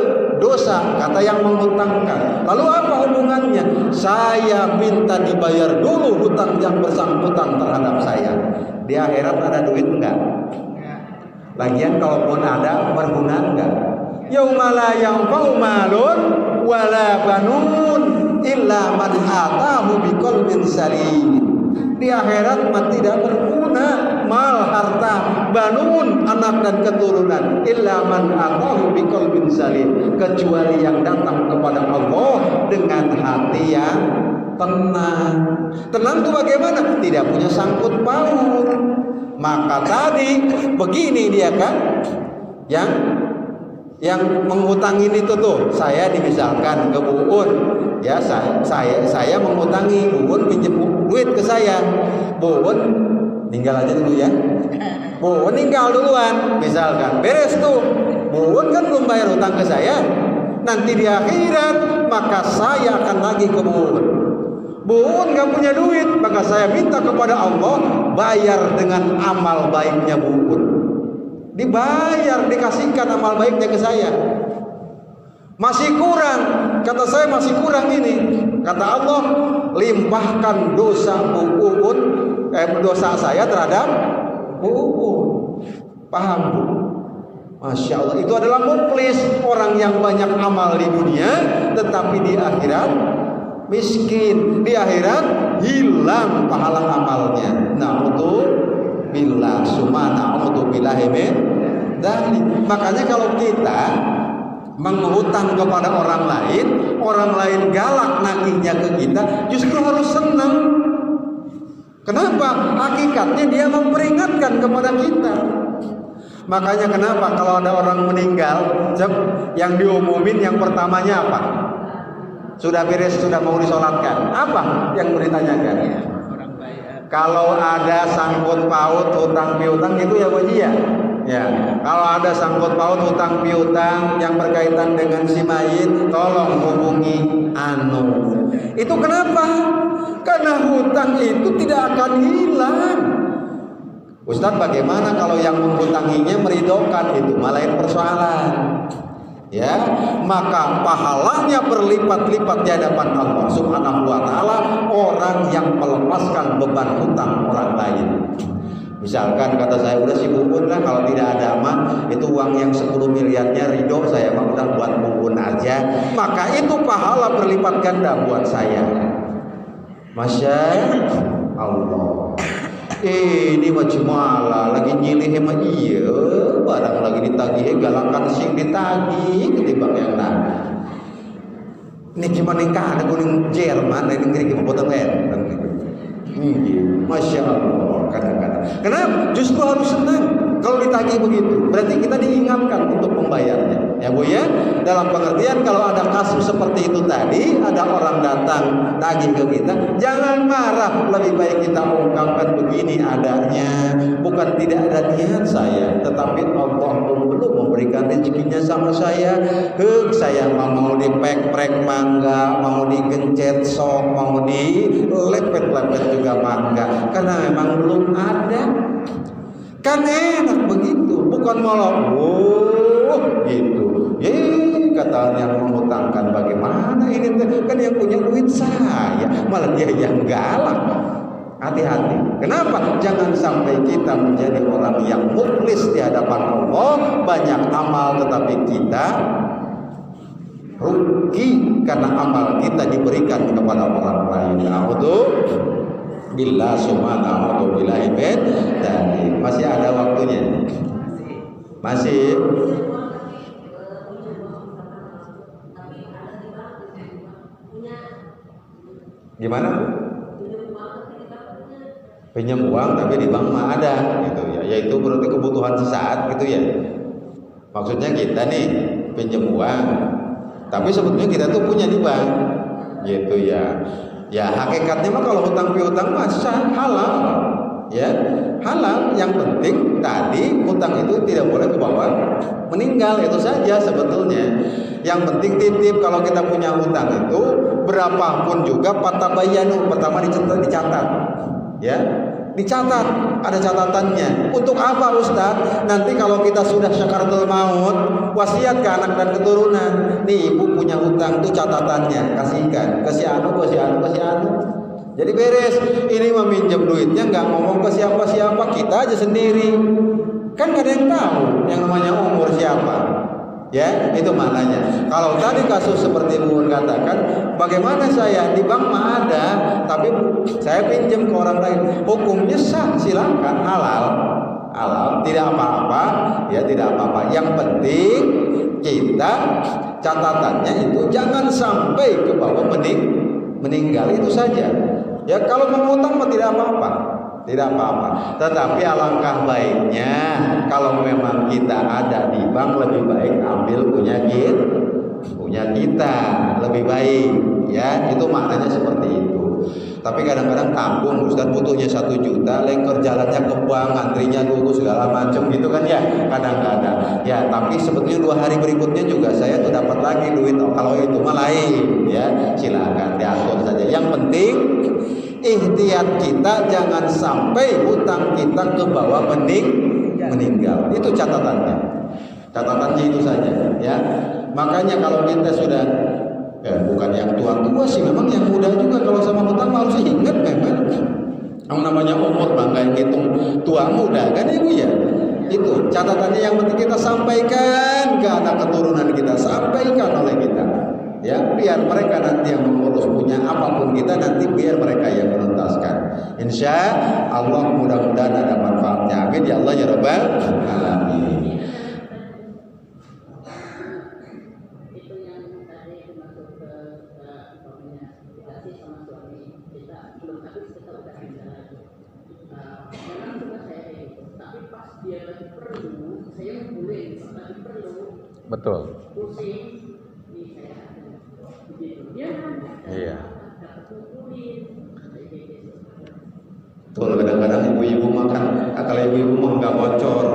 Speaker 1: dosa, kata yang menghutangkan. Lalu apa hubungannya? Saya minta dibayar dulu hutang yang bersangkutan terhadap saya. Di akhirat ada duit enggak? Lagian kalaupun ada, berguna enggak? Yauma la yanfa'u malun wala banun illa man atahu biqalbin salim. Di akhirat mah tidak berguna mal, harta, banun, anak dan keturunan, illa man atahu biqalbin salim, kecuali yang datang kepada Allah dengan hati yang tenang. Tenang itu bagaimana? Tidak punya sangkut paut. Maka tadi begini dia kan, yang mengutangin itu tuh, saya dimisalkan ke Bu Un, ya saya mengutangi Bu Un pinjam duit ke saya. Bu Un Tinggal aja dulu ya. Buun tinggal duluan, misalkan beres tuh. Buun kan belum bayar hutang ke saya. Nanti di akhirat maka saya akan lagi ke Buun. Buun gak punya duit, maka saya minta kepada Allah bayar dengan amal baiknya Buun. Dibayar, dikasihkan amal baiknya ke saya. Masih kurang, kata saya masih kurang ini. Kata Allah, limpahkan dosa Buun, dosa saya terhadap Buun. Paham Bu? Masya Allah, itu adalah muflis, orang yang banyak amal di dunia, tetapi di akhirat miskin, di akhirat hilang pahala amalnya. Na'udzubillah, na'udzubillah min dzalik. Makanya kalau kita menghutang kepada orang lain galak nagihnya ke kita, justru harus senang. Kenapa? Hakikatnya dia memperingatkan kepada kita. Makanya kenapa kalau ada orang meninggal, yang diumumin yang pertamanya apa? Sudah beres, sudah mau disolatkan. Apa yang mau ditanyakan? Kalau ada sangkut paut hutang piutang itu ya wajib. Ya, kalau ada sangkut paut hutang piutang yang berkaitan dengan si mayit, tolong hubungi anu. Itu kenapa? Karena hutang itu tidak akan hilang. Ustadz, bagaimana kalau yang menghutanginya meridokan? Itu malah lain persoalan. Ya, maka pahalanya berlipat-lipat di hadapan Allah Subhanahu wa taala orang yang melepaskan beban hutang orang lain. Misalkan kata saya, udah si Buun lah, kalau tidak ada mah itu uang yang 10 miliarnya ridho saya mah udah buat Buun aja, maka itu pahala berlipat ganda buat saya. Masya Allah. Ini macam malah lagi nyilih emang iya, barang lagi ditagih galakan sing ditagih ketimbang yang lain. Ini cuma nikah ada kuning Jerman, ini kiri kemampuan lain. Masya Allah, kadang-kadang. Kenapa? Justru harus senang kalau ditagih begitu. Berarti kita diingatkan untuk membayarnya. Ya Bu ya. Dalam pengertian kalau ada kasus seperti itu tadi, ada orang datang tagih ke kita, jangan marah. Lebih baik kita ungkapkan begini adanya. Bukan tidak ada niat saya, tetapi Allah belum memberikan rezekinya sama saya. Saya mau dipek-prek mangga, mau digencet sok, mau dilepet-lepet juga mangga, karena memang belum ada. Kan enak begitu, bukan malah gitu. Kata yang mengutangkan, bagaimana ini kan yang punya duit saya, malah dia yang galak. Hati-hati. Kenapa? Jangan sampai kita menjadi orang yang muflis di hadapan Allah, banyak amal tetapi kita rugi karena amal kita diberikan kepada orang lain. Billah subhanahu billahi min dzalik. Masih ada waktunya? Masih. Gimana? Pinjam uang tapi di bank mah ada gitu ya. Yaitu berarti kebutuhan sesaat gitu ya. Maksudnya kita nih pinjam uang, tapi sebetulnya kita tuh punya di bank gitu ya. Ya hakikatnya mah kalau hutang piutang mah halal, ya halal. Yang penting tadi hutang itu tidak boleh kebawa meninggal, itu saja sebetulnya. Yang penting titip kalau kita punya hutang itu berapapun juga patabayanu, pertama dicatat, ya dicatat, ada catatannya. Untuk apa Ustaz? Nanti kalau kita sudah syakaratul maut, wasiat ke anak dan keturunan. Nih ibu punya hutang tuh catatannya, kasihkan ke si anu, ke si anu, ke si anu. Jadi beres. Ini meminjam duitnya nggak ngomong ke siapa-siapa, kita aja sendiri. Kan gak ada yang tahu yang namanya umur siapa. Ya, itu maknanya. Kalau tadi kasus seperti Bu katakan, bagaimana saya di bank mah ada, tapi saya pinjam ke orang lain, hukumnya sah, silakan, halal, tidak apa-apa, ya tidak apa-apa. Yang penting kita catatannya itu jangan sampai ke bawah meninggal, itu saja. Ya kalau mengutang mah tidak apa-apa. Tidak apa-apa. Tetapi alangkah baiknya kalau memang kita ada di bank, lebih baik ambil punya kita lebih baik. Ya, itu maknanya seperti itu. Tapi kadang-kadang tampung Ustaz, butuhnya 1 juta, lengker jalannya ke bank, antrinya dulu segala macam gitu kan ya, kadang-kadang. Ya, tapi sebetulnya 2 hari berikutnya juga saya tuh dapat lagi duit. Kalau itu mah lain ya, silakan diatur saja. Yang penting ikhtiar kita jangan sampai hutang kita ke bawah meninggal. Itu catatannya. Catatannya itu saja ya. Makanya kalau kita sudah bukan yang tua-tua sih, memang yang muda juga kalau sama hutang harus ingat memang. Yang namanya umur bangga hitung tua muda kan ibu ya. Itu catatannya, yang penting kita sampaikan ke anak keturunan kita, sampaikan oleh kita. Ya, biar mereka nanti yang mengurus, punya apapun kita nanti biar mereka yang menuntaskan. Insya Allah mudah-mudahan ada manfaatnya. Amin ya Allah ya Rabbal alamin. Betul. Iya. Betul, kadang-kadang ibu-ibu makan, kalau ibu-ibu mah nggak bocor.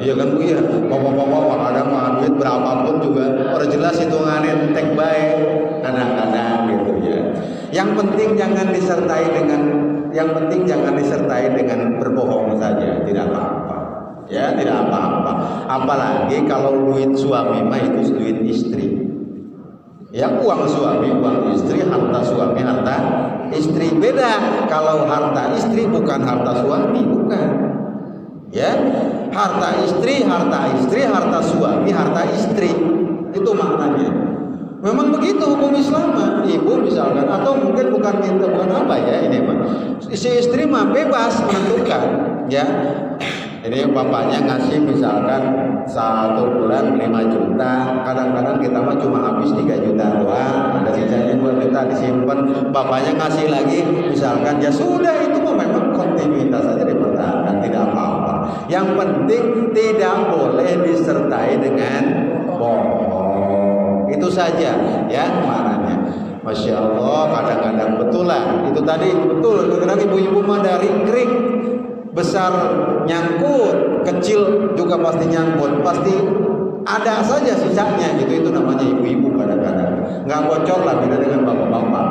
Speaker 1: Iya kan Bu ya. Bapak-bapak ada mah duit berapapun juga orang jelas hitungannya tek baik. Kadang-kadang gitu ya. Yang penting jangan disertai dengan berbohong saja, tidak apa-apa. Ya, tidak apa-apa. Apalagi kalau duit suami mah itu duit istri. Ya, uang suami, uang istri, harta suami, harta istri. Beda. Kalau harta istri bukan harta suami, bukan. Ya, harta istri, harta suami, harta istri. Itu maknanya. Memang begitu hukum Islam. Ibu misalkan, atau mungkin bukan apa ya ini mah. Si istri mah bebas menentukan, ya. Ini bapaknya ngasih misalkan 1 bulan 5 juta, kadang-kadang kita mah cuma habis 3 juta doang, ada sisanya 2 juta disimpan, bapaknya ngasih lagi misalkan, ya sudah, itu mah memang kontinuitas saja dipertahankan, tidak apa-apa. Yang penting tidak boleh disertai dengan bohong, itu saja ya maknanya. Masya Allah, kadang-kadang betul lah, itu tadi betul, kadang-kadang ibu-ibu mah dari krik, besar nyangkut, kecil juga pasti nyangkut, pasti ada saja sisanya gitu. Itu namanya ibu-ibu kadang-kadang nggak bocor lah, beda dengan bapak-bapak.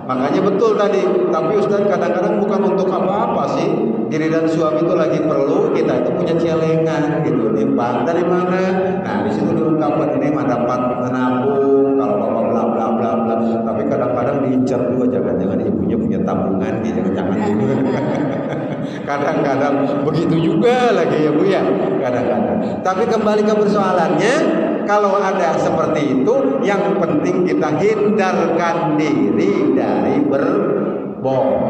Speaker 1: Makanya betul tadi, tapi Ustaz kadang-kadang bukan untuk apa-apa sih, diri dan suami itu lagi perlu, kita itu punya celengan gitu, dipan dari mana, nah di situ diungkapkan ini mah dapat menabung kalau bapak bla bla bla bla. Tapi kadang-kadang diincar juga, jangan-jangan ibunya punya tabungan, jangan-jangan dulu. Kadang-kadang begitu juga lagi ya Bu ya, kadang-kadang. Tapi kembali ke persoalannya, kalau ada seperti itu, yang penting kita hindarkan diri dari berbohong.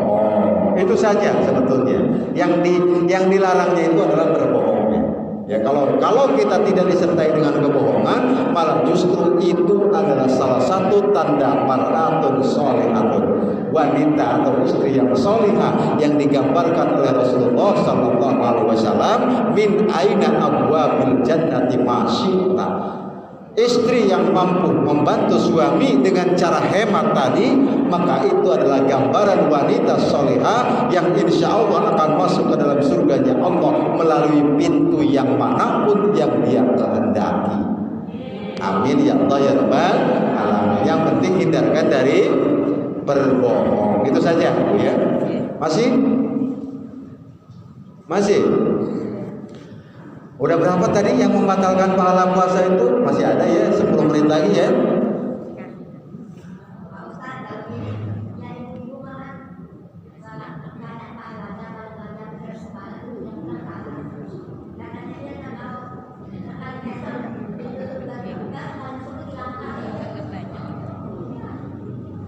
Speaker 1: Itu saja sebetulnya. Yang dilarangnya itu adalah berbohongnya. Ya, kalau kita tidak disertai dengan kebohongan, malah justru itu adalah salah satu tanda mar'atun sholihatun, wanita atau istri yang sholihah yang digambarkan oleh Rasulullah sallallahu alaihi wasallam, min aina abwabil jannati masyita. Istri yang mampu membantu suami dengan cara hemat tadi, maka itu adalah gambaran wanita solehah yang insya Allah akan masuk ke dalam surganya Allah melalui pintu yang manapun yang dia kehendaki. Amin ya Allah ya Rabbal alamin. Yang penting hindarkan dari berbohong. Itu saja ya. Masih udah berapa tadi yang membatalkan pahala puasa itu? Masih ada ya, 10 menit lagi ya.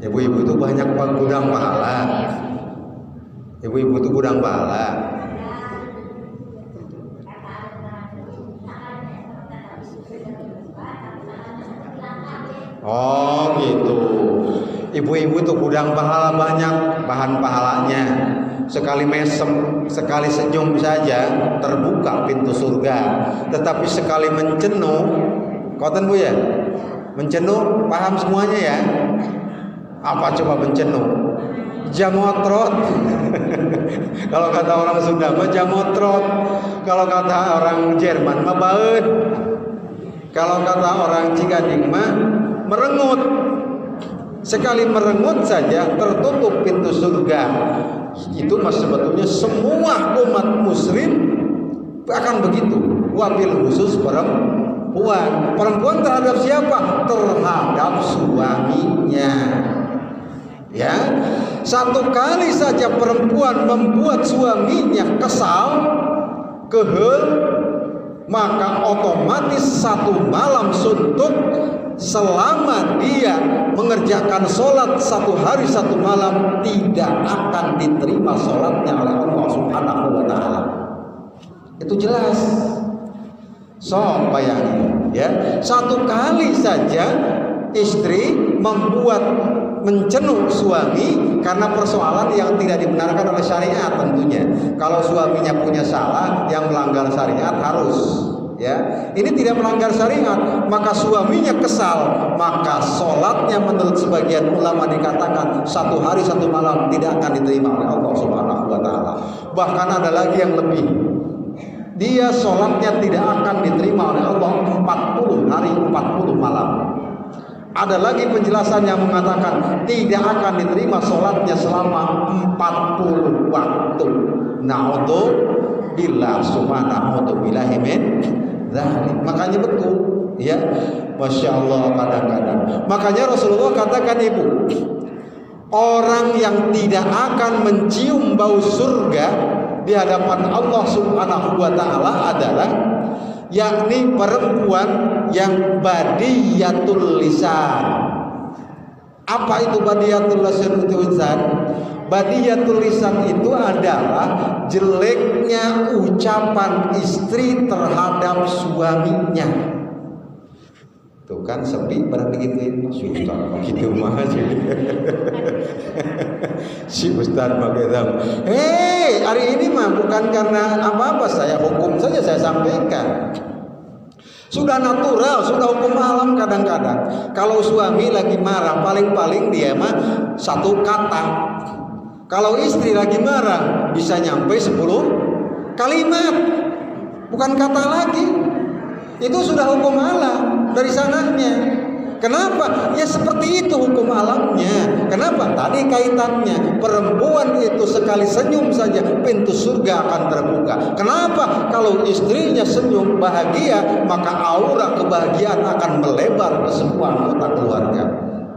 Speaker 1: Ibu-ibu itu banyak gudang pahala. Ibu-ibu itu gudang pahala. Oh gitu. Ibu-ibu itu gudang pahala, banyak bahan pahalanya. Sekali mesem, sekali senyum saja terbuka pintu surga. Tetapi sekali mencenuh, koten Bu ya? Mencenuh, paham semuanya ya? Apa coba mencenuh? jamotrot. Kalau kata orang Sunda mah jamotrot. Kalau kata orang Jerman mah baeud. Kalau kata orang Cigading mah merengut. Sekali merengut saja tertutup pintu surga. Itu mas sebetulnya semua umat muslim akan begitu. Wabil khusus perempuan. Perempuan terhadap siapa? Terhadap suaminya. Ya, satu kali saja perempuan membuat suaminya kesal, kehel, maka otomatis satu malam suntuk selama dia mengerjakan sholat satu hari satu malam tidak akan diterima sholatnya oleh Allah Subhanahu wa Ta'ala. Itu jelas. So, bayangin ya, satu kali saja istri membuat mencenung suami karena persoalan yang tidak dibenarkan oleh syariat tentunya. Kalau suaminya punya salah yang melanggar syariat harus, ya. Ini tidak melanggar syariat, maka suaminya kesal, maka sholatnya menurut sebagian ulama dikatakan satu hari satu malam tidak akan diterima oleh Allah Subhanahu wa Ta'ala. Bahkan ada lagi yang lebih. Dia sholatnya tidak akan diterima oleh Allah 40 hari 40 malam. Ada lagi penjelasan yang mengatakan tidak akan diterima sholatnya selama 40 waktu. Na'udzubillah subhanahubillahi min dzalik. Makanya betul, ya, masya Allah kadang-kadang. Makanya Rasulullah katakan, ibu, orang yang tidak akan mencium bau surga di hadapan Allah Subhanahu wa Ta'ala adalah yakni perempuan yang badiyatul lisan. Apa itu badiyatul lisan? Badiyatul lisan itu adalah jeleknya ucapan istri terhadap suaminya. Tuh kan sepi pada digituin Ustaz, gitu mah sih. Si Ustaz Magedam. Hari ini mah bukan karena apa-apa, saya hukum saja, saya sampaikan. Sudah natural, sudah hukum alam kadang-kadang. Kalau suami lagi marah, paling-paling dia mah satu kata. Kalau istri lagi marah, bisa nyampe 10 kalimat. Bukan kata lagi. Itu sudah hukum alam dari sananya. Kenapa? Ya seperti itu hukum alamnya. Kenapa? Tadi kaitannya perempuan itu sekali senyum saja pintu surga akan terbuka. Kenapa? Kalau istrinya senyum bahagia, maka aura kebahagiaan akan melebar ke semua anggota keluarga.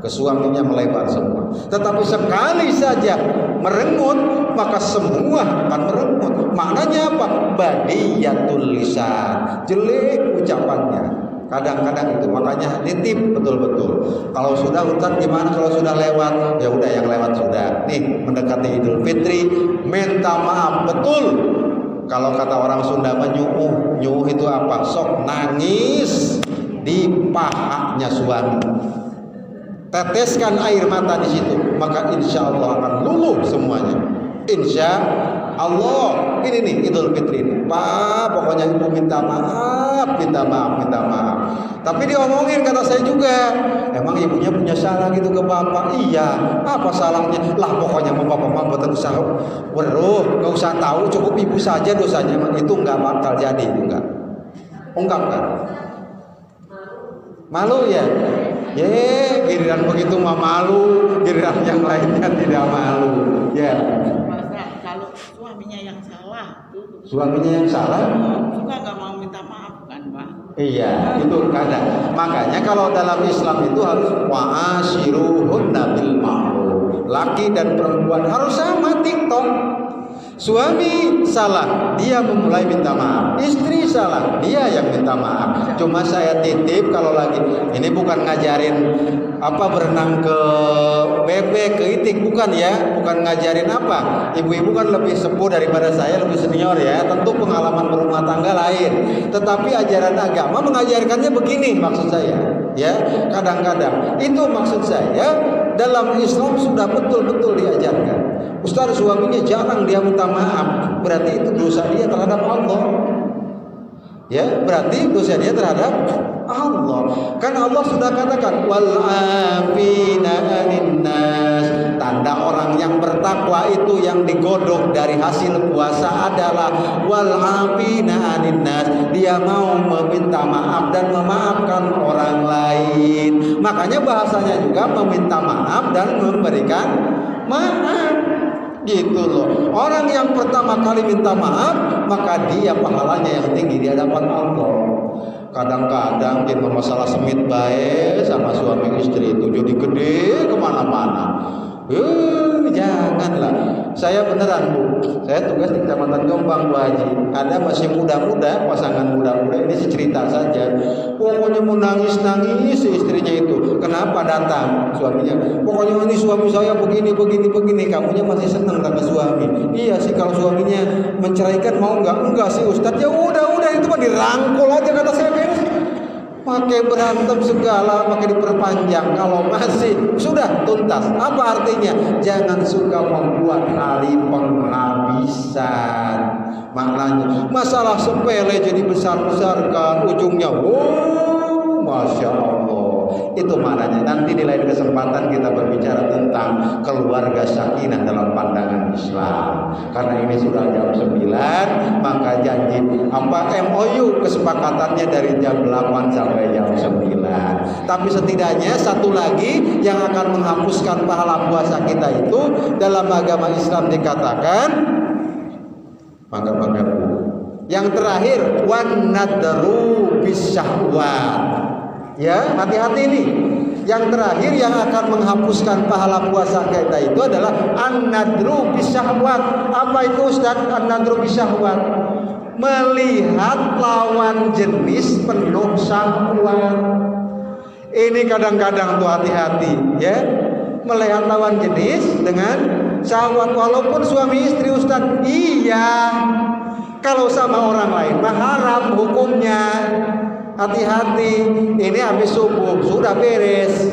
Speaker 1: Ke suaminya melebar semua. Tetapi sekali saja merengut, maka semua akan merengut. Maknanya apa? Badiyatul lisan, jelek ucapannya. Kadang-kadang itu, makanya nitip betul-betul. Kalau sudah hutan gimana? Kalau sudah lewat, ya udah, yang lewat sudah. Nih mendekati Idul Fitri, minta maaf betul. Kalau kata orang Sunda nyuuh, nyuuh itu apa? Sok nangis di pahanya suami. Teteskan air mata di situ, maka insya Allah akan luluh semuanya. Insya Allah. Ini nih Idul Fitri ini, Pak, pokoknya ibu minta maaf, minta maaf, minta maaf. Tapi diomongin, kata saya juga, emang ibunya punya salah gitu ke bapak? Iya, apa salahnya? Lah pokoknya mau bapak mah boten usah weruh, nggak usah tahu, cukup ibu saja dosanya. Itu nggak bakal jadi, itu enggak. Ungkapkan. Malu ya? Giliran begitu mah malu, giliran yang lainnya tidak malu. Ya.
Speaker 2: Kalau suaminya yang salah,
Speaker 1: suaminya yang salah,
Speaker 2: juga nggak mau minta maaf kan, Pak?
Speaker 1: Iya, itu kadang. Makanya kalau dalam Islam itu harus wa'ashiruhunna bil ma'ruf. Laki dan perempuan harus sama TikTok. Suami salah, dia memulai minta maaf. Istri salah, dia yang minta maaf. Cuma saya titip kalau lagi ini bukan ngajarin apa berenang ke bebek, ke itik, bukan ya, bukan ngajarin apa. Ibu-ibu kan lebih sepuh daripada saya, lebih senior ya. Tentu pengalaman berumah tangga lain. Tetapi ajaran agama mengajarkannya begini maksud saya. Ya, kadang-kadang itu maksud saya dalam Islam sudah betul-betul diajarkan. Ustaz, suaminya jarang dia minta maaf, berarti itu dosa dia terhadap Allah. Ya, berarti dosa dia terhadap Allah. Kan Allah sudah katakan wal afina 'anil nas. Tanda orang yang bertakwa itu yang digodok dari hasil puasa adalah wal afina 'anil nas. Dia mau meminta maaf dan memaafkan orang lain. Makanya bahasanya juga meminta maaf dan memberikan maaf. Gitu loh. Orang yang pertama kali minta maaf, maka dia pahalanya yang tinggi di hadapan Allah. Kadang-kadang kita masalah semit baik sama suami istri itu jadi gede kemana-mana. Janganlah. Saya beneran Bu, saya tugas di Kecamatan Jombang Bu Haji. Ada masih muda-muda, pasangan muda-muda ini cerita saja. Pokoknya mau nangis-nangis si istrinya itu. Kenapa datang suaminya? Pokoknya ini suami saya begini. Kamunya masih senang sama suami. Iya sih kalau suaminya menceraikan mau nggak? Enggak sih Ustadz. Ya udah itu mah dirangkul aja kata saya. Pakai berantem segala, pakai diperpanjang. Kalau masih sudah tuntas. Apa artinya? Jangan suka membuat hari penghabisan. Maknanya masalah sepele jadi besar-besarkan, ujungnya Masya Allah. Itu maknanya. Nanti di lain kesempatan kita berbicara tentang keluarga sakinah dalam pandangan Islam. Karena ini sudah jam 9, maka janji MOU kesepakatannya dari jam 8 sampai jam 9. Tapi setidaknya satu lagi yang akan menghapuskan pahala puasa kita itu dalam agama Islam dikatakan maka yang terakhir wan nadru bisyahwat. Ya, hati-hati nih. Yang terakhir yang akan menghapuskan pahala puasa kita itu adalah an-nadru bisyahwat. Apa itu Ustaz? An-nadru bisyahwat. Melihat lawan jenis penuh syahwat. Ini kadang-kadang tuh hati-hati, ya. Melihat lawan jenis dengan syahwat walaupun suami istri Ustaz. Iya. Kalau sama orang lain mah haram hukumnya. Hati-hati, ini habis subuh, sudah beres.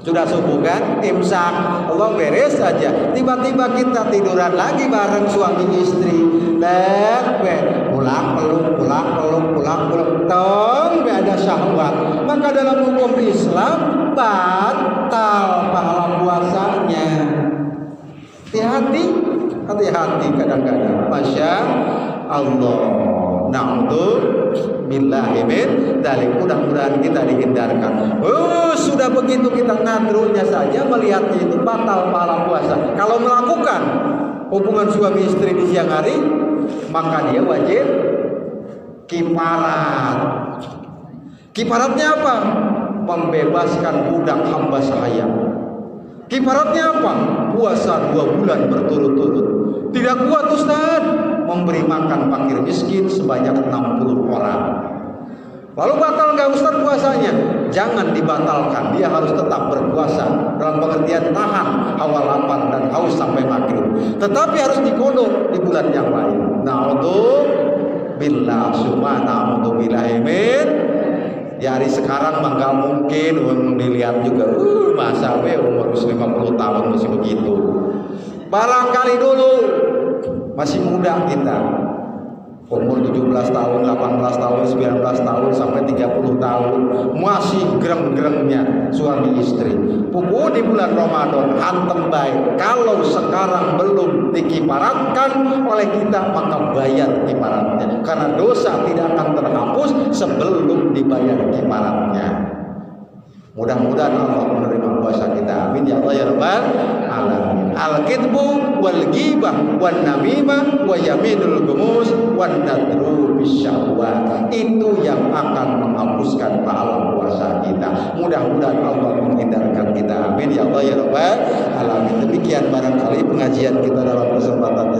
Speaker 1: Sudah subuh kan, imsak, Allah beres saja. Tiba-tiba kita tiduran lagi bareng suami istri. Pulang peluk. Tong, ada syahwat. Maka dalam hukum Islam batal pahala puasanya. Hati-hati kadang-kadang. Masya Allah. Nah untuk billahi min dzalik, mudah-mudahan kita dihindarkan. Sudah begitu kita nadrunya saja melihatnya itu batal pahala puasa. Kalau melakukan hubungan suami istri di siang hari, maka dia wajib kifarat. Kifaratnya apa? Membebaskan budak hamba sahaya. Kifaratnya apa? Puasa 2 bulan berturut-turut. Tidak kuat Ustaz, memberi makan fakir miskin sebanyak 60 orang. Lalu batal nggak Ustaz puasanya? Jangan dibatalkan, dia harus tetap berpuasa dalam pengertian tahan hawa lapar dan haus sampai maghrib. Tetapi harus dikodok di bulan yang lain. Untuk billah subhanahu di hari sekarang mah nggak mungkin dilihat juga masa umur 50 tahun masih begitu. Barangkali dulu masih muda kita, umur 17 tahun, 18 tahun, 19 tahun sampai 30 tahun masih gereng-gerengnya suami istri. Pupu di bulan Ramadan hantem baik. Kalau sekarang belum dikiparatkan oleh kita maka bayar kiparatnya. Karena dosa tidak akan terhapus sebelum dibayar kiparatnya. Mudah-mudahan Allah menerima puasa kita. Amin ya Allah ya Rabbal alamin. Al-kitbu wal ghibah wan namimah wa yaminul gumus wan nadru bisyahwat. Itu yang akan menghapuskan pahala puasa kita. Mudah-mudahan Allah menghindarkan kita. Amin ya Allah ya Rabbal alamin. Demikian barangkali pengajian kita dalam kesempatan yang